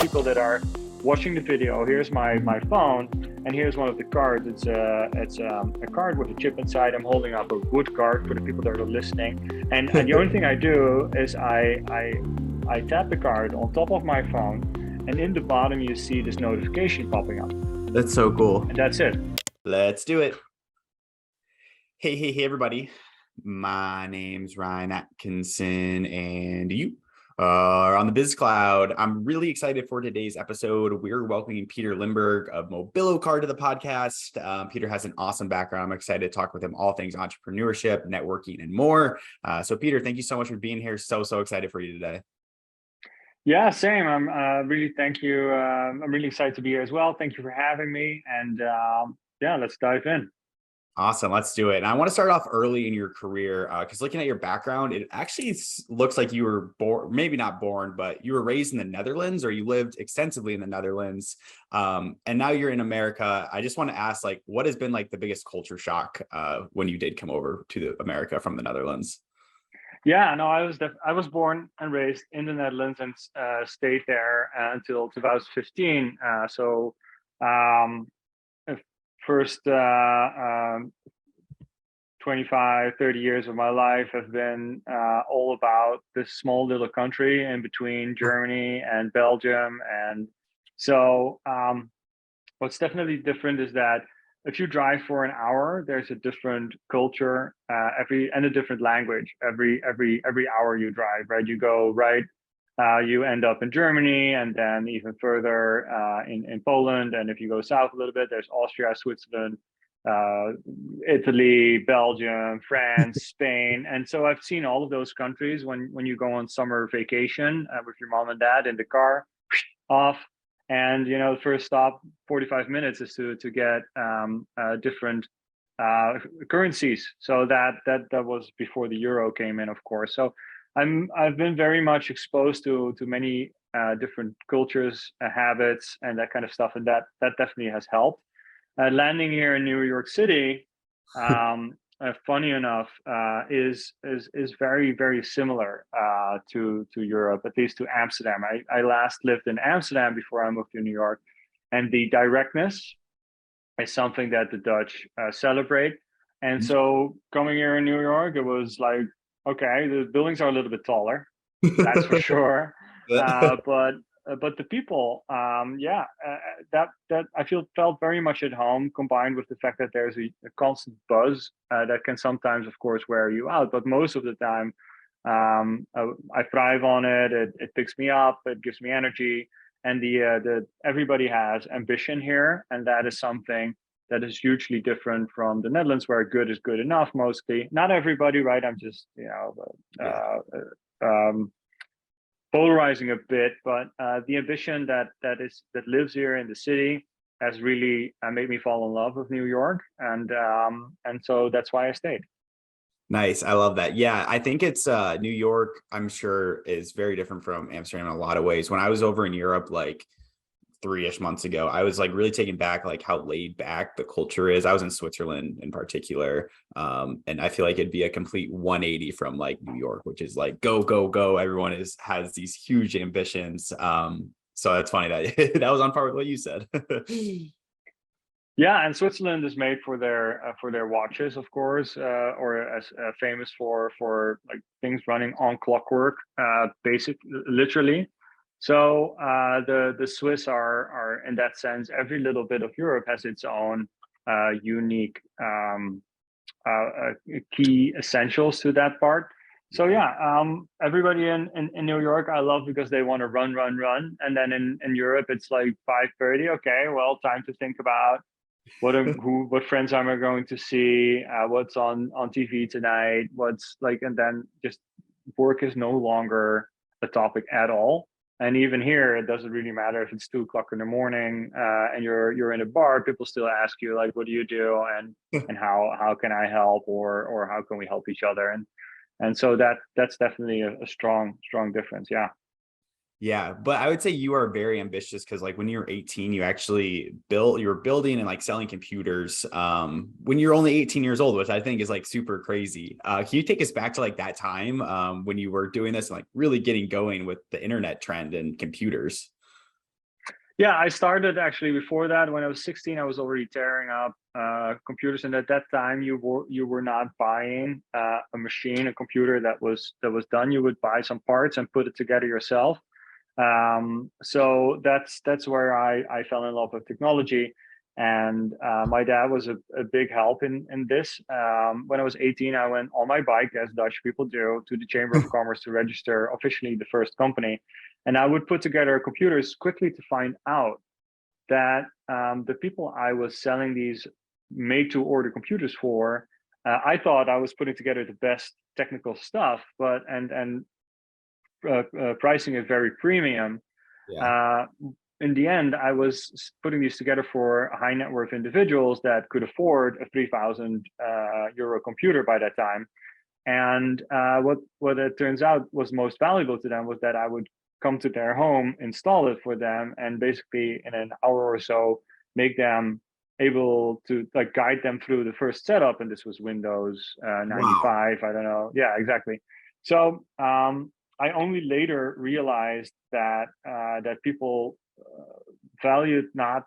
People that are watching the video, here's my phone, and here's one of the cards. It's a card with a chip inside. I'm holding up a wood card for the people that are listening, and the only thing I do is I tap the card on top of my phone, and in the bottom you see this notification popping up. That's so cool. And that's it. Let's do it. Hey, everybody. My name's Ryan Atkinson, and you are on the Biz Cloud. I'm really excited for today's episode. We're welcoming Pieter Limburg of Mobilo Card to the podcast. Pieter has an awesome background. I'm excited to talk with him all things entrepreneurship, networking, and more. So Pieter, thank you so much for being here. So excited for you today. Yeah, same. I'm really thank you. I'm really excited to be here as well. Thank you for having me. And yeah, let's dive in. Awesome. Let's do it. And I want to start off early in your career because looking at your background, it actually looks like you were born, maybe not born, but you were raised in the Netherlands, or you lived extensively in the Netherlands. And now you're in America. I just want to ask, like, what has been like the biggest culture shock when you did come over to America from the Netherlands? Yeah, no, I was born and raised in the Netherlands and stayed there until 2015. First 25, 30 years of my life have been all about this small little country in between Germany and Belgium. And so what's definitely different is that if you drive for an hour, there's a different culture and a different language every hour you drive, right? You go right, you end up in Germany, and then even further in Poland. And if you go south a little bit, there's Austria, Switzerland, Italy, Belgium, France, Spain. And so I've seen all of those countries when you go on summer vacation with your mom and dad in the car, off. And the first stop, 45 minutes, is to get different currencies. So that was before the euro came in, of course. So I've been very much exposed to many different cultures, habits, and that kind of stuff, and that definitely has helped. Landing here in New York City, funny enough, is very, very similar to Europe, at least to Amsterdam. I last lived in Amsterdam before I moved to New York, and the directness is something that the Dutch celebrate. And so coming here in New York, it was like, okay, the buildings are a little bit taller, that's for sure. But the people, that I felt very much at home, combined with the fact that there's a constant buzz that can sometimes, of course, wear you out. But most of the time, I thrive on it. It picks me up. It gives me energy, and the everybody has ambition here, and that is something that is hugely different from the Netherlands, where good is good enough mostly. Not everybody, right? I'm just polarizing a bit, but the ambition that lives here in the city has really made me fall in love with New York, and so that's why I stayed. Nice. I love that. Yeah, I think it's New York, I'm sure, is very different from Amsterdam in a lot of ways. When I was over in Europe, like 3-ish months ago, I was like really taken back, like how laid back the culture is. I was in Switzerland in particular, and I feel like it'd be a complete 180 from like New York, which is like go go go. Everyone has these huge ambitions. So that's funny that that was on par with what you said. Yeah, and Switzerland is made for their watches, of course, or as famous for like things running on clockwork, literally. So the Swiss are in that sense, every little bit of Europe has its own unique key essentials to that part. So yeah, everybody in New York I love because they want to run, and then in Europe it's like 5:30. Okay, well, time to think about what friends am I going to see, what's on TV tonight, what's like, and then just work is no longer a topic at all. And even here, it doesn't really matter if it's 2 o'clock in the morning and you're in a bar. People still ask you like, "What do you do?" and how can I help, or how can we help each other? And so that's definitely a strong difference. Yeah. Yeah, but I would say you are very ambitious because like when you were 18, you were building and like selling computers when you're only 18 years old, which I think is like super crazy. Can you take us back to like that time when you were doing this and like really getting going with the internet trend and computers? Yeah, I started actually before that. When I was 16, I was already tearing up computers, and at that time, you were not buying a machine, a computer that was done. You would buy some parts and put it together yourself. So that's where I fell in love with technology, and my dad was a big help in this. When I was 18, I went on my bike, as Dutch people do, to the Chamber of Commerce to register officially the first company, and I would put together computers quickly to find out that the people I was selling these made-to-order computers for, I thought I was putting together the best technical stuff, but and pricing it very premium. Yeah. Uh, in the end, I was putting these together for high net worth individuals that could afford a 3,000 euro computer by that time. And what it turns out was most valuable to them was that I would come to their home, install it for them, and basically in an hour or so make them able to like guide them through the first setup. And this was Windows Wow. 95. I don't know. Yeah, exactly. So I only later realized that that people valued not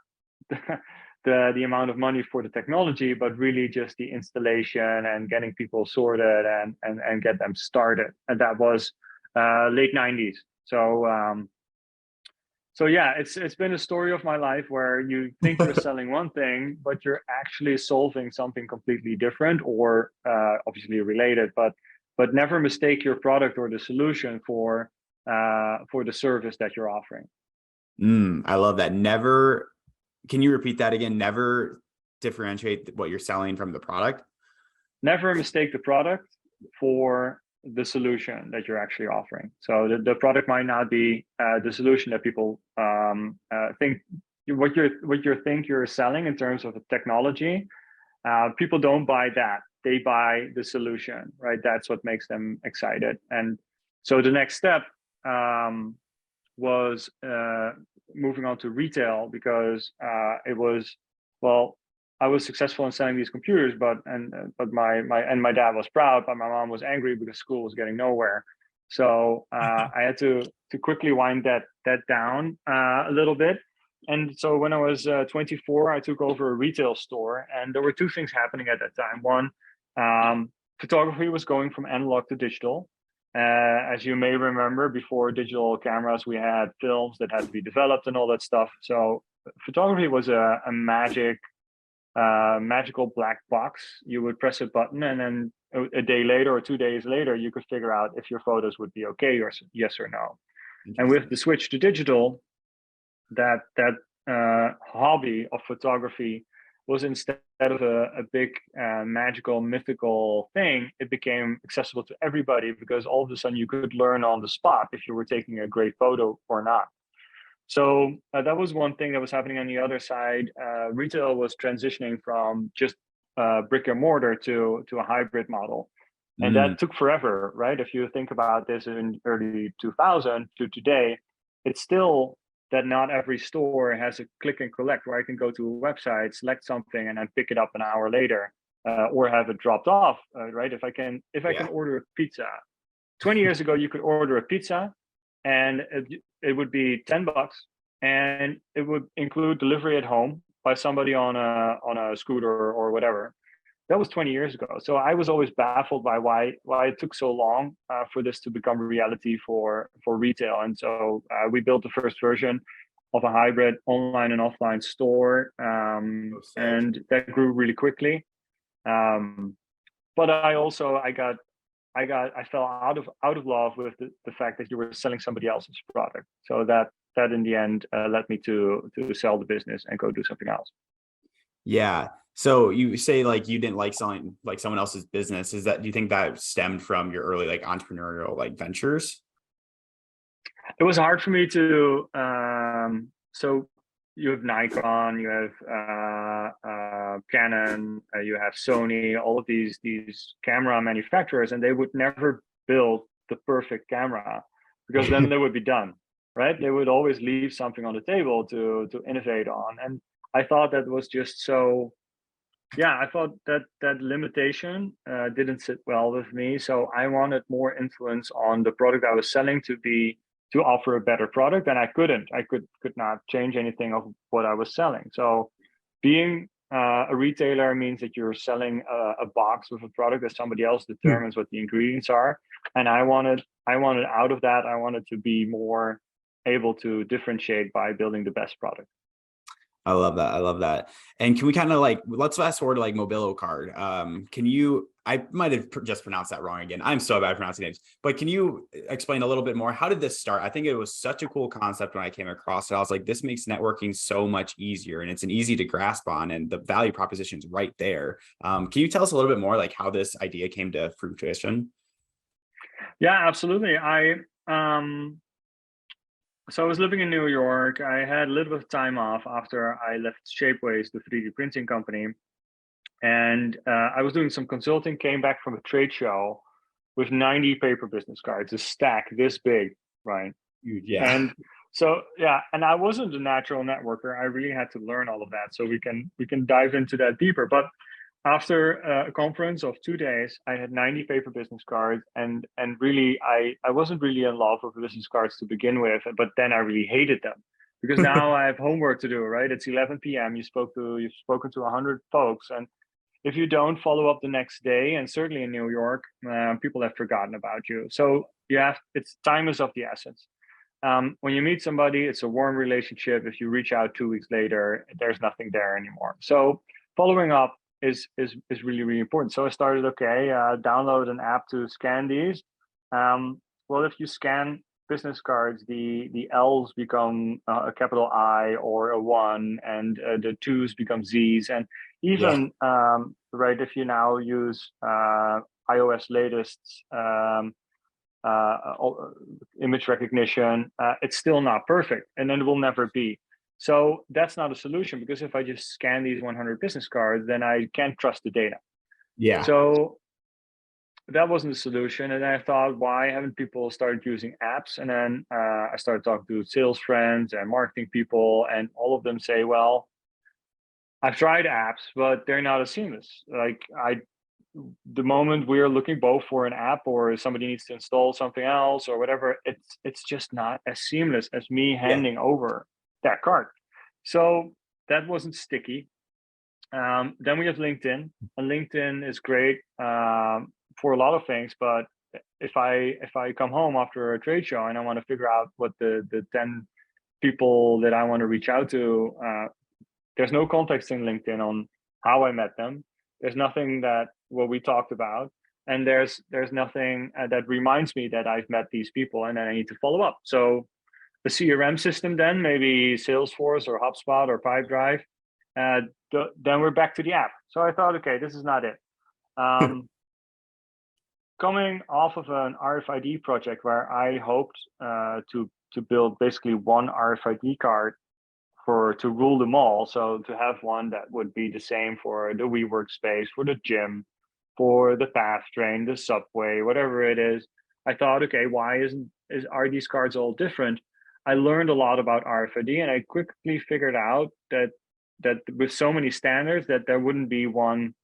the amount of money for the technology, but really just the installation and getting people sorted and get them started. And that was late 90s. So yeah, it's been a story of my life where you think you're selling one thing, but you're actually solving something completely different, or obviously related, but never mistake your product or the solution for the service that you're offering. I love that. Never, can you repeat that again? Never differentiate what you're selling from the product. Never mistake the product for the solution that you're actually offering. So the product might not be the solution that people think what you think you're selling in terms of the technology. People don't buy that; they buy the solution, right? That's what makes them excited. And so the next step was moving on to retail, because it was, well, I was successful in selling these computers, but my dad was proud, but my mom was angry because school was getting nowhere. So I had to quickly wind that down a little bit. And so when I was 24, I took over a retail store, and there were two things happening at that time. One, photography was going from analog to digital. As you may remember, before digital cameras, we had films that had to be developed and all that stuff. So photography was a magical black box. You would press a button, and then a day later or 2 days later, you could figure out if your photos would be okay or yes or no. And with Interesting. the switch to digital, that hobby of photography was, instead of a big magical mythical thing, it became accessible to everybody, because all of a sudden you could learn on the spot if you were taking a great photo or not. So that was one thing that was happening. On the other side, retail was transitioning from just brick and mortar to a hybrid model. And Mm, that took forever, right? If you think about this in early 2000 to today, it's still that not every store has a click and collect where I can go to a website, select something, and then pick it up an hour later, or have it dropped off, right? If I can yeah. order a pizza, 20 years ago, you could order a pizza, and it would be $10, and it would include delivery at home by somebody on a scooter or whatever. That was 20 years ago. So I was always baffled by why it took so long for this to become a reality for retail. And so we built the first version of a hybrid online and offline store, So sick. and that grew really quickly. Um, but I fell out of love with the fact that you were selling somebody else's product. So that in the end led me to sell the business and go do something else. Yeah. So you say like you didn't like selling like someone else's business. Is that, do you think that stemmed from your early like entrepreneurial like ventures? It was hard for me to so you have Nikon, you have Canon, you have Sony, all of these camera manufacturers, and they would never build the perfect camera, because then they would be done, right? They would always leave something on the table to innovate on. And I thought that was just so, yeah, I thought that limitation didn't sit well with me. So I wanted more influence on the product I was selling to be to offer a better product, and I couldn't. I could not change anything of what I was selling. So being a retailer means that you're selling a box with a product that somebody else determines what the ingredients are. And I wanted out of that, I wanted to be more able to differentiate by building the best product. I love that. I love that. And can we kind of like, let's fast forward to like Mobilo Card. Can you, I might have just pronounced that wrong again. I'm so bad at pronouncing names, but can you explain a little bit more? How did this start? I think it was such a cool concept when I came across it. I was like, this makes networking so much easier, and it's an easy to grasp on, and the value proposition is right there. Can you tell us a little bit more like how this idea came to fruition? Yeah, absolutely. So I was living in New York. I had a little bit of time off after I left Shapeways, the 3D printing company. And I was doing some consulting, came back from a trade show with 90 paper business cards, a stack this big, right? Yeah. And so, yeah, and I wasn't a natural networker. I really had to learn all of that. So we can dive into that deeper. But after a conference of 2 days, I had 90 paper business cards, and really I wasn't really in love with business cards to begin with, but then I really hated them because now I have homework to do, right? It's 11 p.m. You've spoken to 100 folks, and if you don't follow up the next day, and certainly in New York, people have forgotten about you. So it's time is of the essence. When you meet somebody, it's a warm relationship. If you reach out 2 weeks later, there's nothing there anymore. So following up is really, really important. So I started, download an app to scan these. Well, if you scan business cards, the L's become a capital I or a 1, and the 2's become Z's. And even, right, if you now use iOS latest image recognition, it's still not perfect, and then it will never be. So that's not a solution, because if I just scan these 100 business cards, then I can't trust the data. Yeah. So that wasn't a solution. And I thought, why haven't people started using apps? And then I started talking to sales friends and marketing people, and all of them say, well, I've tried apps, but they're not as seamless. Like the moment we're looking both for an app or somebody needs to install something else or whatever, it's just not as seamless as me handing over that card. So that wasn't sticky. Then we have LinkedIn, and LinkedIn is great for a lot of things. But if I come home after a trade show and I want to figure out what the 10 people that I want to reach out to, there's no context in LinkedIn on how I met them. There's nothing that what we talked about, and there's nothing that reminds me that I've met these people, and then I need to follow up. So the CRM system, then maybe Salesforce or HubSpot or Pipedrive, then we're back to the app. So I thought, okay, this is not it. Coming off of an RFID project where I hoped to build basically one RFID card to rule them all. So to have one that would be the same for the WeWork space, for the gym, for the PATH train, the subway, whatever it is. I thought, okay, why are these cards all different? I learned a lot about RFID, and I quickly figured out that with so many standards that there wouldn't be one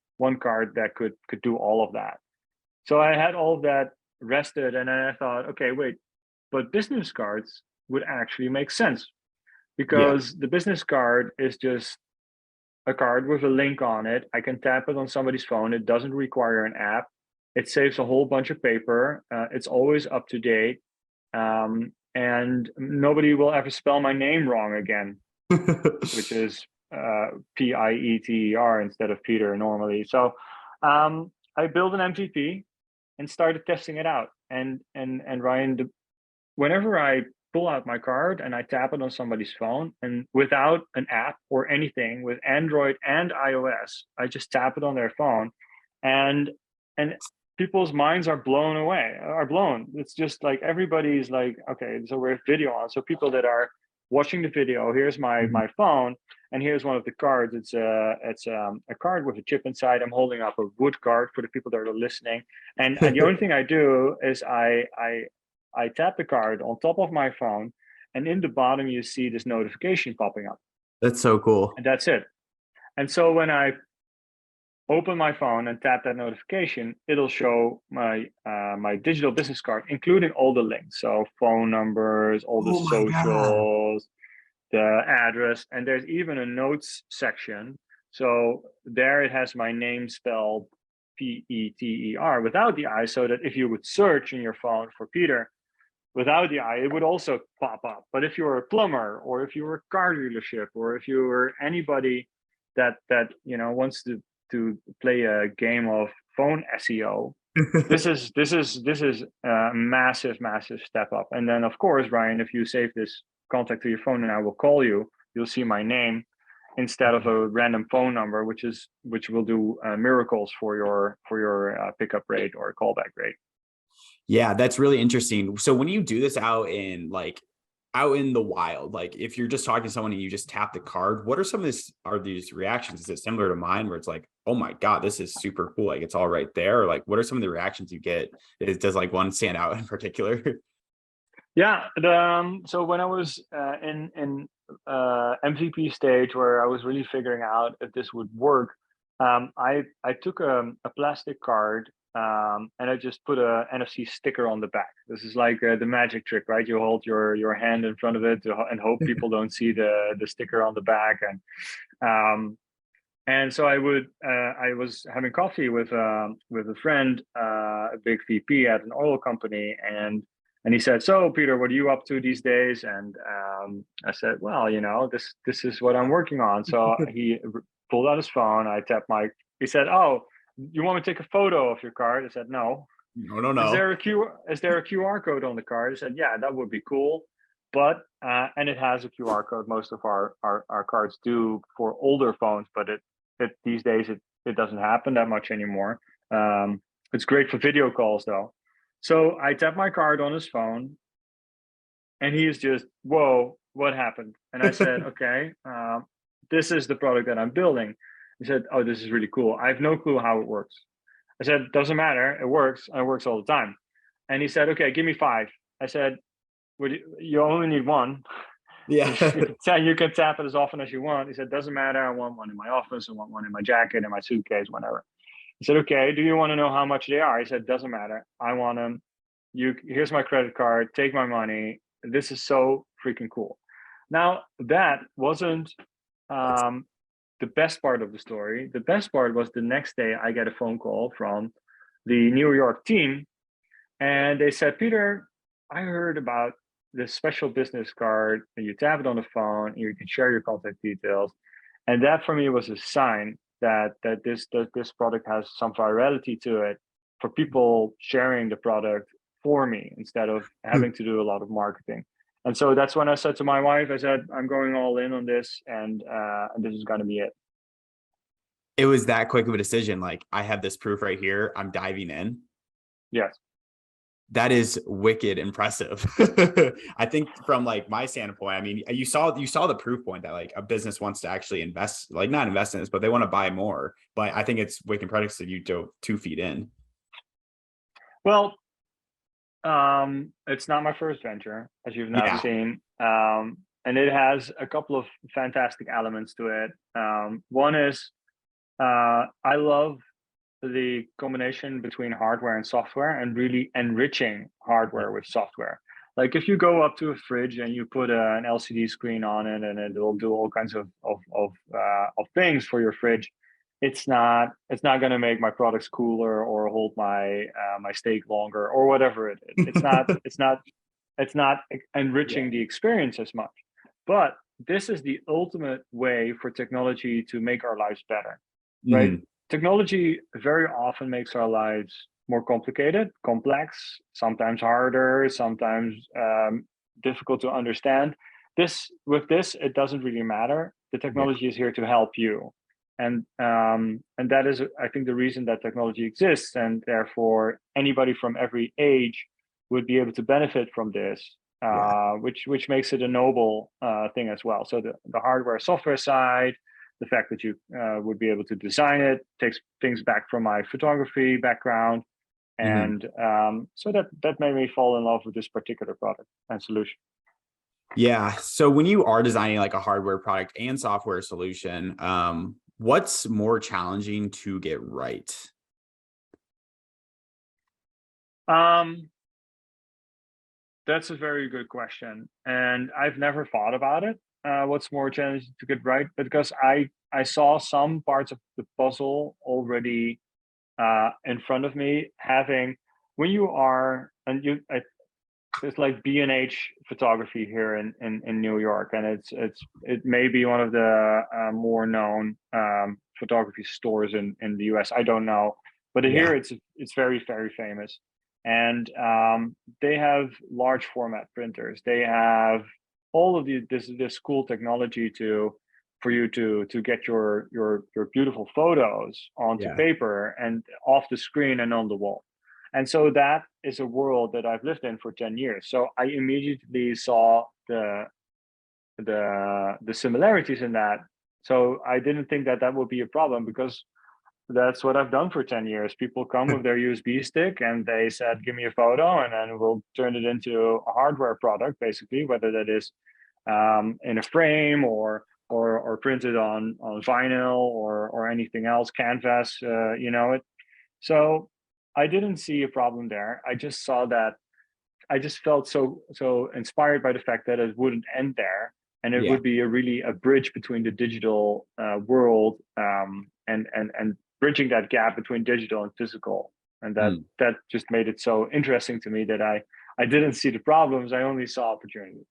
card that could do all of that. So I had all of that rested, and then I thought, okay, wait, but business cards would actually make sense, because the business card is just a card with a link on it. I can tap it on somebody's phone. It doesn't require an app. It saves a whole bunch of paper. It's always up to date. And nobody will ever spell my name wrong again, which is Pieter instead of Peter normally. So I built an MVP and started testing it out. And Ryan, whenever I pull out my card and I tap it on somebody's phone, and without an app or anything, with Android and iOS, I just tap it on their phone, and people's minds are blown. It's just like everybody's like, okay, so we have video on. So people that are watching the video, here's my phone, and here's one of the cards. It's a card with a chip inside. I'm holding up a wood card for the people that are listening, and the only thing I do is I tap the card on top of my phone, and in the bottom you see this notification popping up. That's so cool. And that's it. And so when I open my phone and tap that notification, it'll show my digital business card, including all the links. So phone numbers, all the Oh my God. socials, the address, and there's even a notes section. So there it has my name spelled Peter without the I, so that if you would search in your phone for Peter without the I, it would also pop up. But if you're a plumber, or if you're a car dealership, or if you were anybody that wants to play a game of phone SEO, this is a massive step up. And then of course, Ryan, if you save this contact to your phone and I will call you, you'll see my name instead of a random phone number, which will do miracles for your pickup rate or callback rate. Yeah, that's really interesting. So when you do this out in the wild, like if you're just talking to someone and you just tap the card, what are some of these reactions? Is it similar to mine where it's like, oh my God, this is super cool, like it's all right there? Or like, what are some of the reactions you get? Does like one stand out in particular? Yeah, so when I was in MVP stage, where I was really figuring out if this would work, I took a plastic card, and I just put a NFC sticker on the back. This is like the magic trick, right? You hold your hand in front of it and hope people don't see the sticker on the back. And so I was having coffee with a friend, a big VP at an oil company, and he said, "So Peter, what are you up to these days?" And I said, "Well, this is what I'm working on." So he pulled out his phone. I tapped my. He said, "Oh, you want me to take a photo of your card?" I said, "No." Is No. there a QR code on the card? I said, "Yeah, that would be cool." But and it has a QR code. Most of our cards do for older phones, but these days it doesn't happen that much anymore. It's great for video calls though. So I tap my card on his phone, and he's just, "Whoa, what happened?" And I said, "Okay, this is the product that I'm building." He said, "Oh, this is really cool. I have no clue how it works." I said, "Doesn't matter. It works, and it works all the time." And he said, "Okay, give me 5." I said, "Would you only need 1. Yeah. You can tap it as often as you want." He said, "Doesn't matter. I want one in my office. I want one in my jacket, in my suitcase, whenever." He said, "Okay, do you want to know how much they are?" He said, "Doesn't matter. I want them. Here's my credit card. Take my money. This is so freaking cool." Now, that wasn't That's um, the best part of the story. The best part was the next day I get a phone call from the New York team, and they said, "Peter, I heard about this special business card, and you tap it on the phone, and you can share your contact details." And that for me was a sign that this product has some virality to it, for people sharing the product for me instead of having to do a lot of marketing. And so that's when I said to my wife, I said, "I'm going all in on this, and this is going to be it." it was that quick of a decision. Like, I have this proof right here. I'm diving in. Yes. That is wicked impressive. I think from like my standpoint, I mean, you saw the proof point that like a business wants to actually invest, like not invest in this, but they want to buy more. But I think it's wicked impressive you dove 2 feet in. Well, it's not my first venture, as you've now Yeah. seen, and it has a couple of fantastic elements to it. One is I love the combination between hardware and software, and really enriching hardware with software. Like if you go up to a fridge and you put an LCD screen on it, and it will do all kinds of things for your fridge, it's not going to make my products cooler or hold my steak longer or whatever it is. It's not enriching the experience as much. But this is the ultimate way for technology to make our lives better, right? Mhm. Technology very often makes our lives more complicated, complex, sometimes harder, sometimes difficult to understand. With this, it doesn't really matter. The Yeah. technology is here to help you, and that is, I think, the reason that technology exists, and therefore anybody from every age would be able to benefit from this, Yeah. which makes it a noble thing as well. So the hardware software side, the fact that you would be able to design it, takes things back from my photography background, Mhm. and so that made me fall in love with this particular product and solution. Yeah. So when you are designing like a hardware product and software solution, What's more challenging to get right? Um, that's a very good question, and I've never thought about it. What's more challenging to get right? Because I saw some parts of the puzzle already in front of me. Having when you are and you, it's like B&H photography here in New York, and it may be one of the more known photography stores in the US. I don't know, but Yeah. here it's very famous, and they have large format printers. They have all of this cool technology for you to get your beautiful photos onto Yeah. paper and off the screen and on the wall. And so that is a world that I've lived in for 10 years. So I immediately saw the similarities in that. So I didn't think that that would be a problem because that's what I've done for 10 years. People come with their USB stick and they said, give me a photo, and then we'll turn it into a hardware product, basically, whether that is in a frame or printed on vinyl or anything else, canvas, So I didn't see a problem there. I just saw that I just felt so inspired by the fact that it wouldn't end there, and it Yeah. would be really a bridge between the digital world, and bridging that gap between digital and physical, and Mm. that just made it so interesting to me that I didn't see the problems. I only saw opportunities.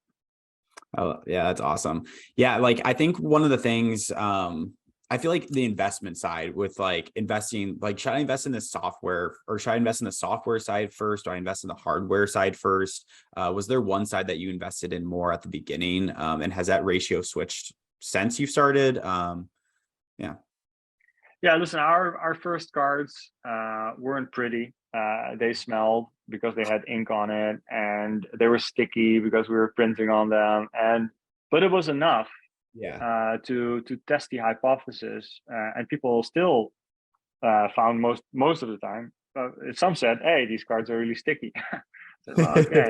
Oh, yeah, that's awesome. Yeah, like I think one of the things I feel like the investment side with like investing, like should I invest in the software or should I invest in the software side first? Or I invest in the hardware side first? Was there one side that you invested in more at the beginning? And has that ratio switched since you started? Yeah. Yeah, listen, our first cards weren't pretty. They smelled because they had ink on it, and they were sticky because we were printing on them. And but it was enough Yeah. to test the hypothesis, and people still found most of the time. Some said, "Hey, these cards are really sticky." I said, "Well, okay,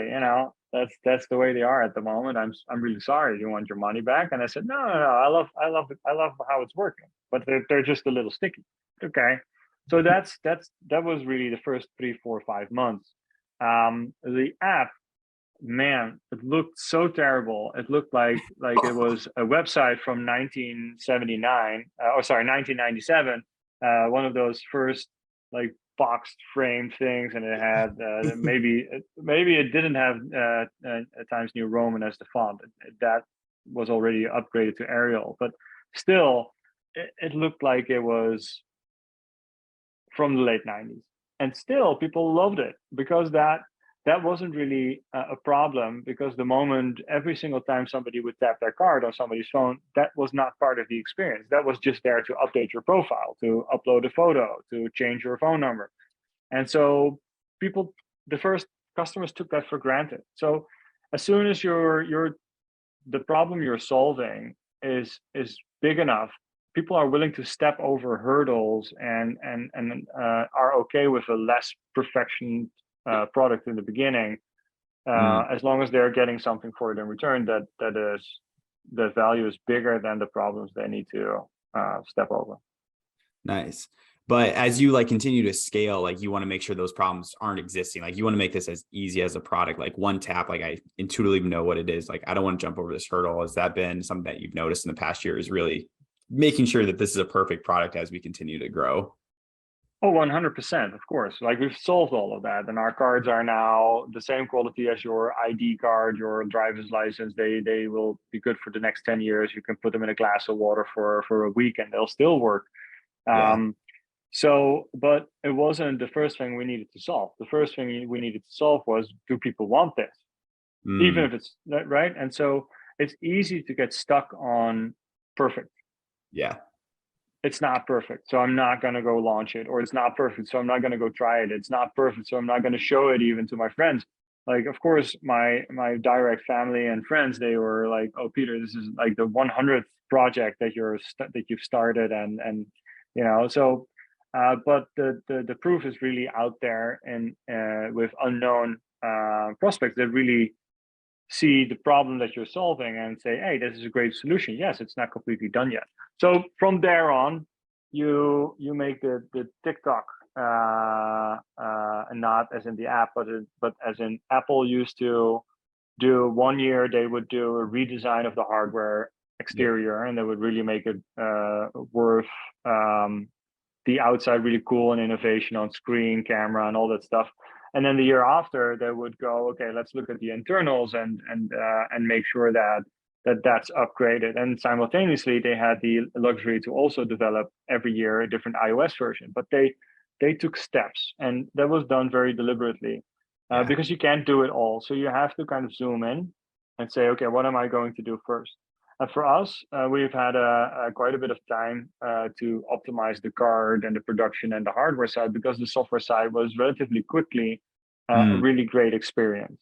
that's the way they are at the moment. I'm really sorry. You want your money back?" And I said, "No, no, no. I love how it's working, but they're just a little sticky." Okay, so that was really the first 3, 4, 5 months. The app, man, it looked so terrible. It looked like it was a website from 1979, or sorry, 1997. One of those first like boxed frame things, and it had maybe it didn't have Times New Roman as the font. That was already upgraded to Arial, but still, it looked like it was from the late 90s, and still people loved it because that wasn't really a problem, because the moment every single time somebody would tap their card on somebody's phone, that was not part of the experience. That was just there to update your profile, to upload a photo, to change your phone number. And so people, the first customers took that for granted. So as soon as the problem you're solving is big enough, people are willing to step over hurdles and are okay with a less perfection product in the beginning, Mm. as long as they're getting something for it in return that value is bigger than the problems they need to step over. Nice. But as you like continue to scale, like you want to make sure those problems aren't existing. Like you want to make this as easy as a product, like one tap, like I intuitively know what it is. Like I don't want to jump over this hurdle. Has that been something that you've noticed in the past year, is really making sure that this is a perfect product as we continue to grow? Oh, 100%, of course. Like we've solved all of that, and our cards are now the same quality as your ID card, your driver's license. They will be good for the next 10 years. You can put them in a glass of water for a week, and they'll still work. Yeah. Um, but it wasn't the first thing we needed to solve. The first thing we needed to solve was, do people want this? Even Mm. if it's right. And so it's easy to get stuck on perfect. Yeah. It's not perfect, so I'm not going to go launch it. Or it's not perfect, so I'm not going to go try it. It's not perfect, so I'm not going to show it even to my friends. Like, of course, my direct family and friends, they were like, "Oh, Peter, this is like the 100th project that you've started," and so. But the proof is really out there, and with unknown prospects that really see the problem that you're solving and say, "Hey, this is a great solution." Yes, it's not completely done yet. So from there on, you make the TikTok, not as in the app, but as in Apple used to do. 1 year they would do a redesign of the hardware Yeah. exterior, and they would really make it worth the outside really cool and innovation on screen, camera, and all that stuff. And then the year after, they would go, okay, let's look at the internals and make sure that's upgraded. And simultaneously, they had the luxury to also develop every year a different iOS version. But they took steps, and that was done very deliberately, Yeah. because you can't do it all. So you have to kind of zoom in and say, okay, what am I going to do first? For us, we've had quite a bit of time to optimize the card and the production and the hardware side, because the software side was relatively quickly a Mm. really great experience.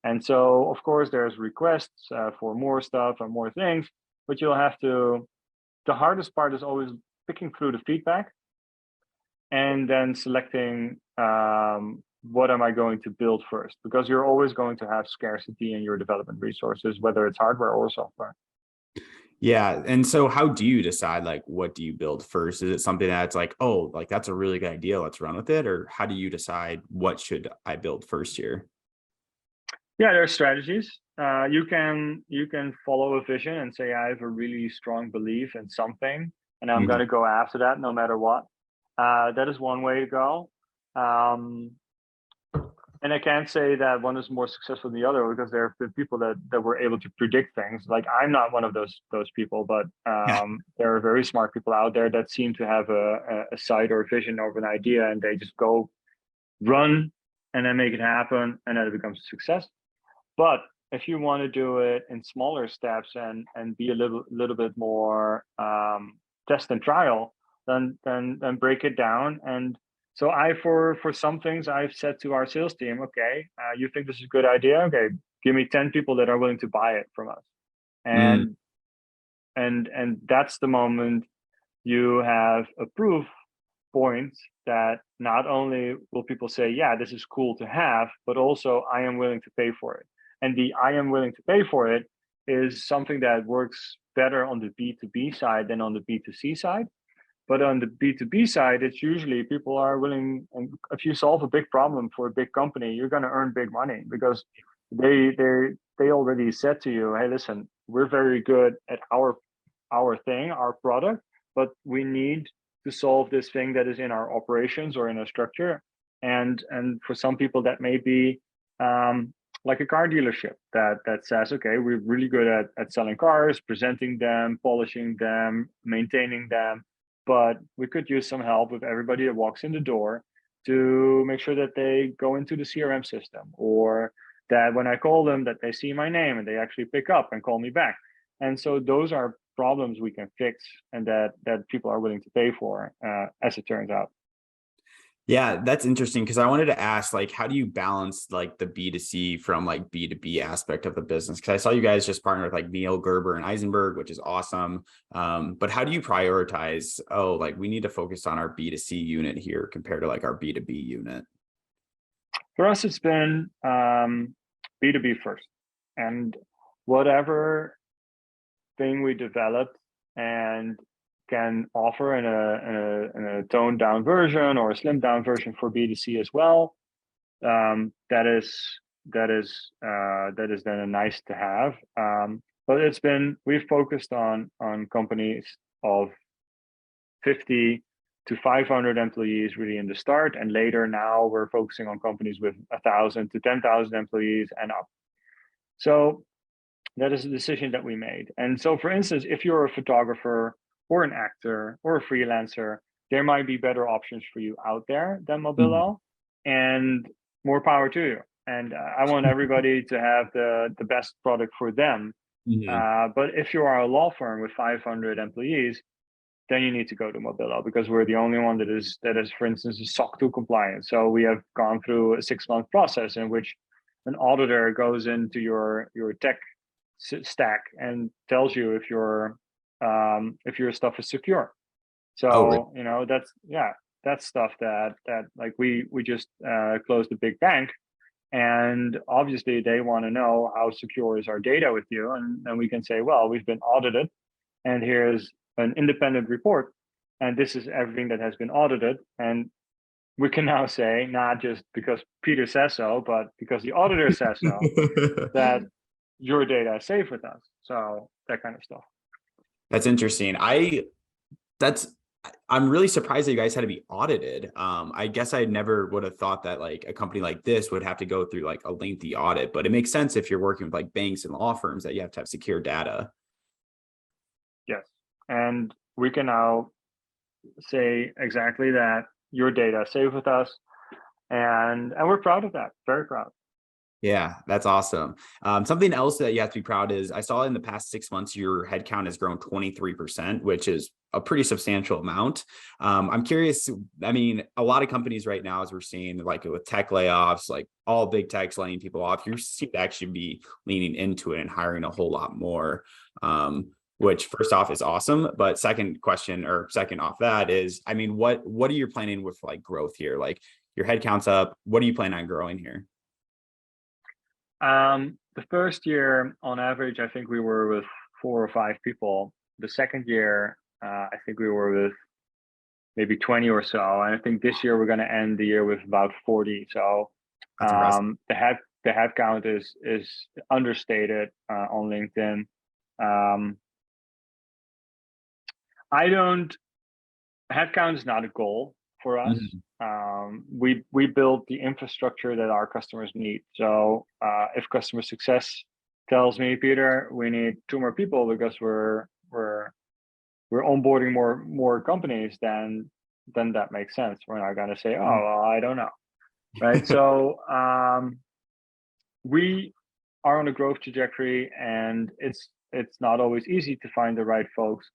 And so, of course, there's requests for more stuff and more things, but you'll have to. The hardest part is always picking through the feedback and then selecting, what am I going to build first, because you're always going to have scarcity in your development resources, whether it's hardware or software. Yeah. And so how do you decide, like, what do you build first? Is it something that's like, oh, like that's a really good idea, let's run with it? Or how do you decide what should I build first here? Yeah, there are strategies. You can follow a vision and say, I have a really strong belief in something, and I'm going Mhm. to go after that no matter what. That is one way to go. Um, and I can't say that one is more successful than the other, because there have been people that were able to predict things. Like, I'm not one of those people, but Yeah. there are very smart people out there that seem to have a sight or a vision of an idea, and they just go run and then make it happen, and then it becomes a success. But if you want to do it in smaller steps and be a little bit more test and trial, then break it down. And so for some things, I've said to our sales team, okay, you think this is a good idea? Okay, give me 10 people that are willing to buy it from us. Mm. And that's the moment you have a proof point that not only will people say, yeah, this is cool to have, but also I am willing to pay for it. And the I am willing to pay for it is something that works better on the B2B side than on the B2C side. But on the B2B side, it's usually people are willing, and if you solve a big problem for a big company, you're going to earn big money, because they already said to you, hey, listen, we're very good at our thing, our product, but we need to solve this thing that is in our operations or in our structure. And for some people that may be, like a car dealership that says, okay, we're really good at selling cars, presenting them, polishing them, maintaining them, but we could use some help with everybody that walks in the door to make sure that they go into the CRM system, or that when I call them, that they see my name and they actually pick up and call me back. And so those are problems we can fix, and that people are willing to pay for, as it turns out. Yeah, that's interesting because I wanted to ask, like, how do you balance like the B2C from like B2B aspect of the business? Because I saw you guys just partner with like Neil, Gerber, and Eisenberg, which is awesome. But how do you prioritize? Oh, like we need to focus on our B2C unit here compared to like our B2B unit. For us, it's been B2B first, and whatever thing we developed and can offer in a toned down version or a slimmed down version for B2C as well. That is then a nice to have. But we've focused on companies of 50 to 500 employees really in the start, and later now we're focusing on companies with 1,000 to 10,000 employees and up. So that is a decision that we made. And so, for instance, if you're a photographer or an actor or a freelancer, there might be better options for you out there than Mhm. Mobilo, and more power to you. And I want everybody to have the best product for them. Mhm. But if you are a law firm with 500 employees, then you need to go to Mobilo, because we're the only one that is, for instance, SOC 2 compliant. So we have gone through a 6-month process in which an auditor goes into your tech stack and tells you if your stuff is secure. Oh, really? So that's stuff that like we just closed a big bank, and obviously they want to know how secure is our data with you, and we can say, well, we've been audited, and here's an independent report and this is everything that has been audited. And we can now say, not just because Peter says so, but because the auditor says so, that your data is safe with us. So that kind of stuff. That's interesting. I'm really surprised that you guys had to be audited. I guess I never would have thought that like a company like this would have to go through like a lengthy audit, but it makes sense if you're working with like banks and law firms that you have to have secure data. Yes. And we can now say exactly that your data is safe with us. And we're proud of that. Very proud. Yeah, that's awesome. Something else that you have to be proud is I saw in the past 6 months, your headcount has grown 23%, which is a pretty substantial amount. I'm curious. I mean, a lot of companies right now, as we're seeing, like with tech layoffs, like all big techs laying people off, you seem to actually be leaning into it and hiring a whole lot more. Which first off is awesome. But second off that is, I mean, what are you planning with like growth here? Like your headcount's up. What are you planning on growing here? The first year, on average, I think we were with 4 or 5 people. The second year, I think we were with maybe 20 or so. And I think this year we're going to end the year with about 40. So That's impressive. the head count is understated on LinkedIn. I don't Headcount is not a goal for us. We build the infrastructure that our customers need. So if customer success tells me, Peter, we need 2 more people because we're onboarding more companies, then that makes sense. We're not going to say, oh, well, I don't know, right? So we are on a growth trajectory, and it's not always easy to find the right folks.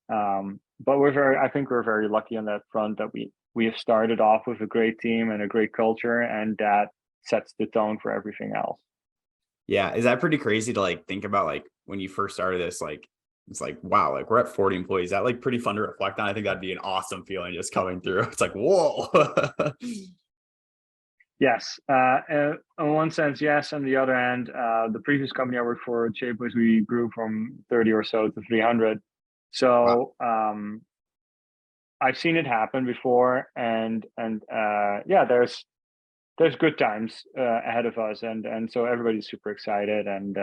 But I think we're very lucky on that front that we have started off with a great team and a great culture, and that sets the tone for everything else. Yeah. Is that pretty crazy to like think about, like when you first started this, like it's like, wow, like we're at 40 employees. That like pretty fun to reflect on. I think that'd be an awesome feeling just coming through. It's like, whoa. Yes, in one sense, yes. On the other hand, the previous company I worked for, Shapeways, we grew from 30 or so to 300. Wow. So I've seen it happen before, and yeah, there's good times ahead of us, and so everybody's super excited, and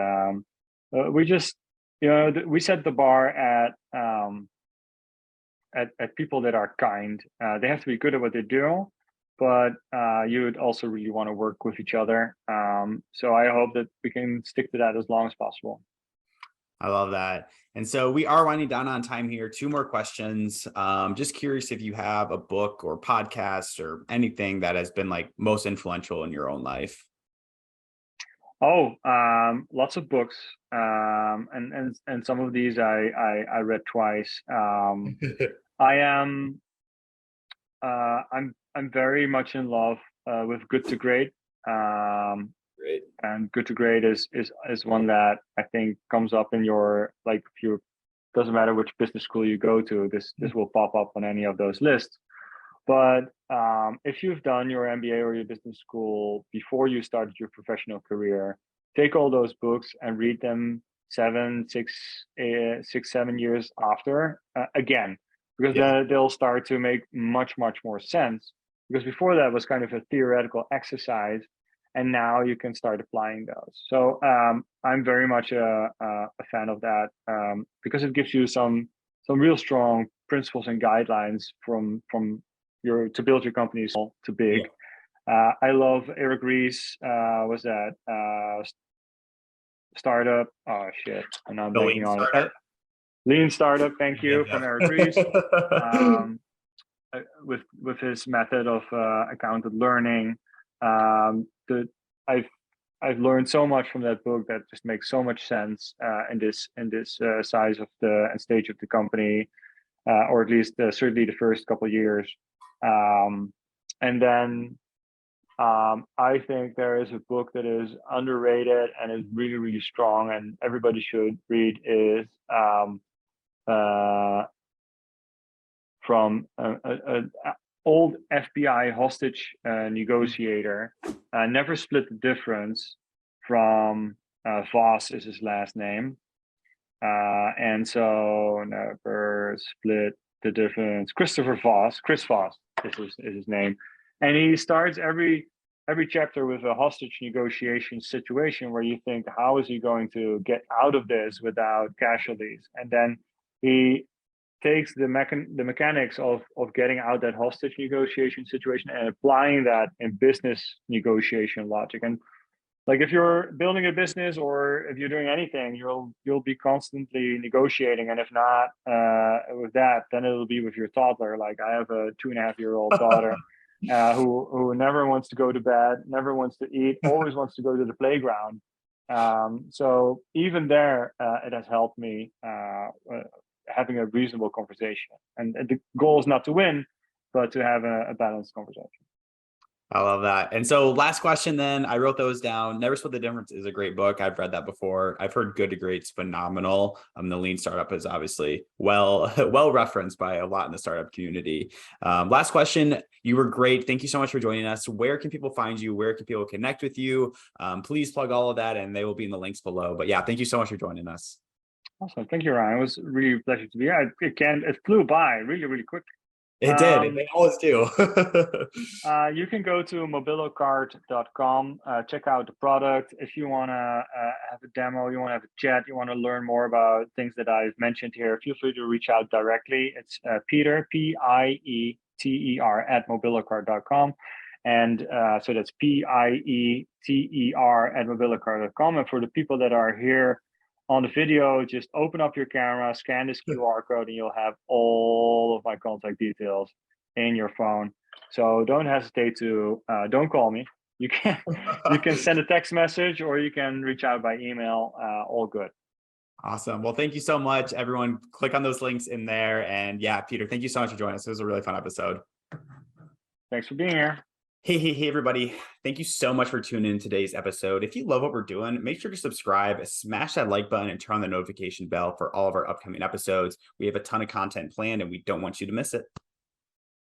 we just we set the bar at people that are kind. They have to be good at what they do, but you would also really want to work with each other. So I hope that we can stick to that as long as possible. I love that. And so we are winding down on time here. 2 more questions. Just curious if you have a book or podcast or anything that has been like most influential in your own life. Oh, lots of books, and some of these I read twice. I am I'm very much in love with Good to Great. Great. And Good to Great is one that I think comes up in your, like, if you, doesn't matter which business school you go to, this will pop up on any of those lists. But if you've done your MBA or your business school before you started your professional career, take all those books and read them 7 years after again, because they'll start to make much more sense, because before that was kind of a theoretical exercise, and now you can start applying those. So I'm very much a fan of that, because it gives you some real strong principles and guidelines from to build your company small to big. I love Eric Ries. Was that startup? Oh shit, and I'm blanking on it. Lean Startup. Thank you, from Eric Ries. With his method of accounted learning, I've learned so much from that book that just makes so much sense in this size of and stage of the company, or at least certainly the first couple of years. And then I think there is a book that is underrated and is really strong, and everybody should read, is from an old FBI hostage negotiator. Never Split the Difference, from Voss is his last name. And so Never Split the difference. Chris Voss is his name, and he starts every chapter with a hostage negotiation situation where you think, how is he going to get out of this without casualties? And then he takes the mechanics of getting out that hostage negotiation situation and applying that in business negotiation logic. And like if you're building a business or if you're doing anything, you'll be constantly negotiating. And if not with that, then it'll be with your toddler. Like I have a 2.5-year-old daughter who never wants to go to bed, never wants to eat, always wants to go to the playground. So even there, it has helped me having a reasonable conversation. And the goal is not to win, but to have a balanced conversation. I love that. And so last question then, I wrote those down. Never Split the Difference is a great book. I've read that before. I've heard Good to Great's phenomenal. The Lean Startup is obviously well referenced by a lot in the startup community. Last question. You were great. Thank you so much for joining us. Where can people find you? Where can people connect with you? Please plug all of that and they will be in the links below. But yeah, thank you so much for joining us. Awesome. Thank you, Ryan. It was really a pleasure to be here. It flew by really, really quick. It did. They always do. You can go to mobilocard.com, check out the product. If you want to have a demo, you want to have a chat, you want to learn more about things that I've mentioned here, feel free to reach out directly. It's Pieter, Pieter, at mobilocard.com. And so that's Pieter at mobilocard.com. And for the people that are here on the video, just open up your camera, scan this QR code, and you'll have all of my contact details in your phone. So don't hesitate to don't call me. You can send a text message or you can reach out by email. All good. Awesome. Well, thank you so much, everyone. Click on those links in there. And yeah, Pieter, thank you so much for joining us. It was a really fun episode. Thanks for being here. Hey, everybody. Thank you so much for tuning in today's episode. If you love what we're doing, make sure to subscribe, smash that like button, and turn on the notification bell for all of our upcoming episodes. We have a ton of content planned and we don't want you to miss it.